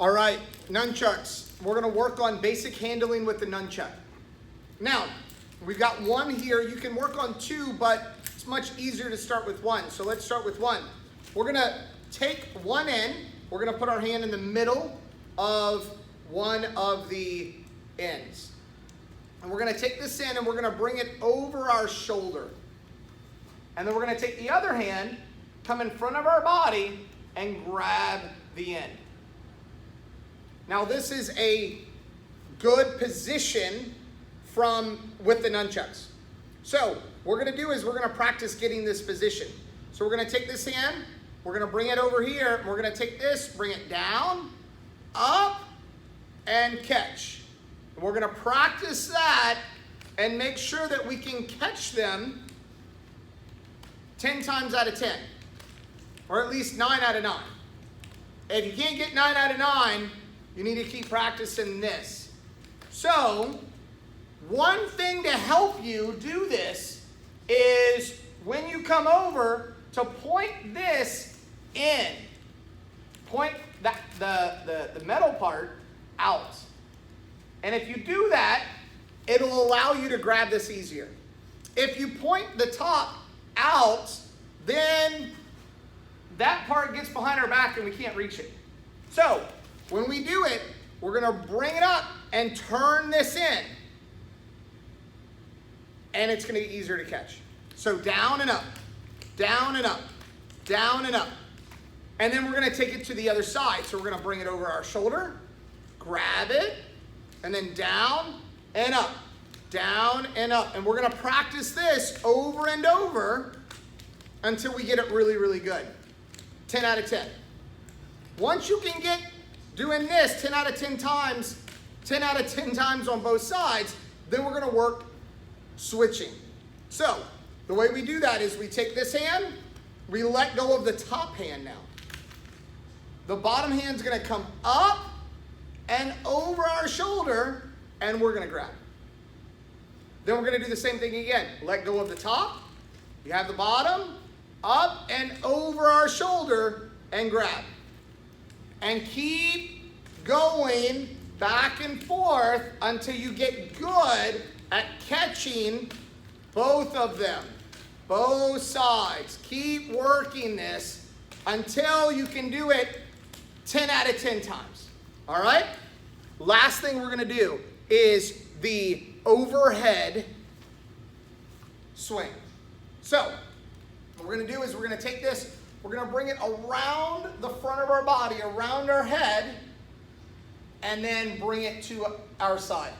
All right, nunchucks. We're going to work on basic handling with the nunchuck. Now, we've got one here. You can work on two, but it's much easier to start with one. So let's start with one. We're going to take one end. We're going to put our hand in the middle of one of the ends. And we're going to take this end and we're going to bring it over our shoulder. And then we're going to take the other hand, come in front of our body, and grab the end. Now this is a good position with the nunchucks. So what we're going to do is we're going to practice getting this position. So we're going to take this hand, we're going to bring it over here, and we're going to take this, bring it down, up, and catch. And we're going to practice that and make sure that we can catch them 10 times out of 10, or at least 9 out of 9. If you can't get 9 out of 9, you need to keep practicing this. So, one thing to help you do this is when you come over to point this in. Point the metal part out. And if you do that, it'll allow you to grab this easier. If you point the top out, then that part gets behind our back and we can't reach it. So, when we do it, we're going to bring it up and turn this in. And it's going to be easier to catch. So down and up, down and up, down and up. And then we're going to take it to the other side. So we're going to bring it over our shoulder, grab it, and then down and up, down and up. And we're going to practice this over and over until we get it really, really good. 10 out of 10. Once you can get doing this 10 out of 10 times, 10 out of 10 times on both sides, then we're going to work switching. So the way we do that is we take this hand, we let go of the top hand now. The bottom hand's going to come up and over our shoulder, and we're going to grab. Then we're going to do the same thing again. Let go of the top. You have the bottom, up and over our shoulder, and grab. And keep going back and forth until you get good at catching both of them, both sides. Keep working this until you can do it 10 out of 10 times. All right? Last thing we're going to do is the overhead swing. So, what we're going to do is we're going to take this, we're going to bring it around the front of our body, around our head, and then bring it to our side.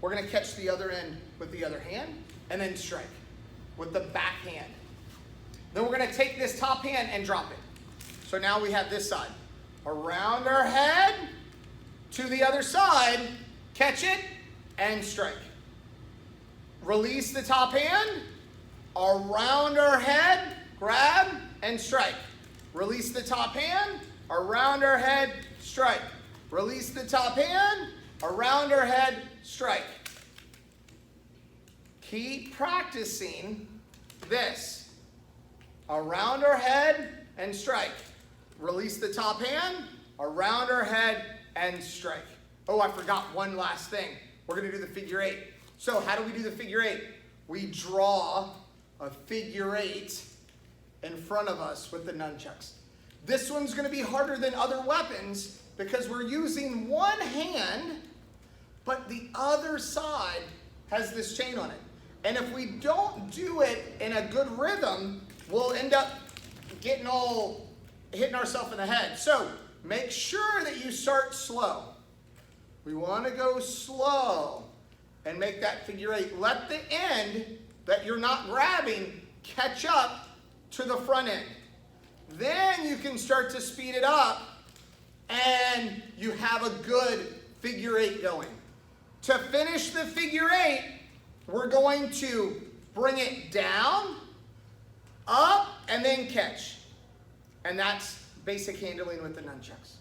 We're going to catch the other end with the other hand, and then strike with the back hand. Then we're going to take this top hand and drop it. So now we have this side. Around our head, to the other side, catch it, and strike. Release the top hand, around our head, grab, and strike. Release the top hand, around our head, strike. Release the top hand, around our head, strike. Keep practicing this. Around our head and strike. Release the top hand, around our head, and strike. Oh, I forgot one last thing. We're going to do the figure eight. So how do we do the figure eight? We draw a figure eight in front of us with the nunchucks. This one's going to be harder than other weapons because we're using one hand, but the other side has this chain on it. And if we don't do it in a good rhythm, we'll end up hitting ourselves in the head. So make sure that you start slow. We want to go slow and make that figure eight. Let the end that you're not grabbing catch up to the front end. Then you can start to speed it up and you have a good figure eight going. To finish the figure eight, we're going to bring it down, up, and then catch. And that's basic handling with the nunchucks.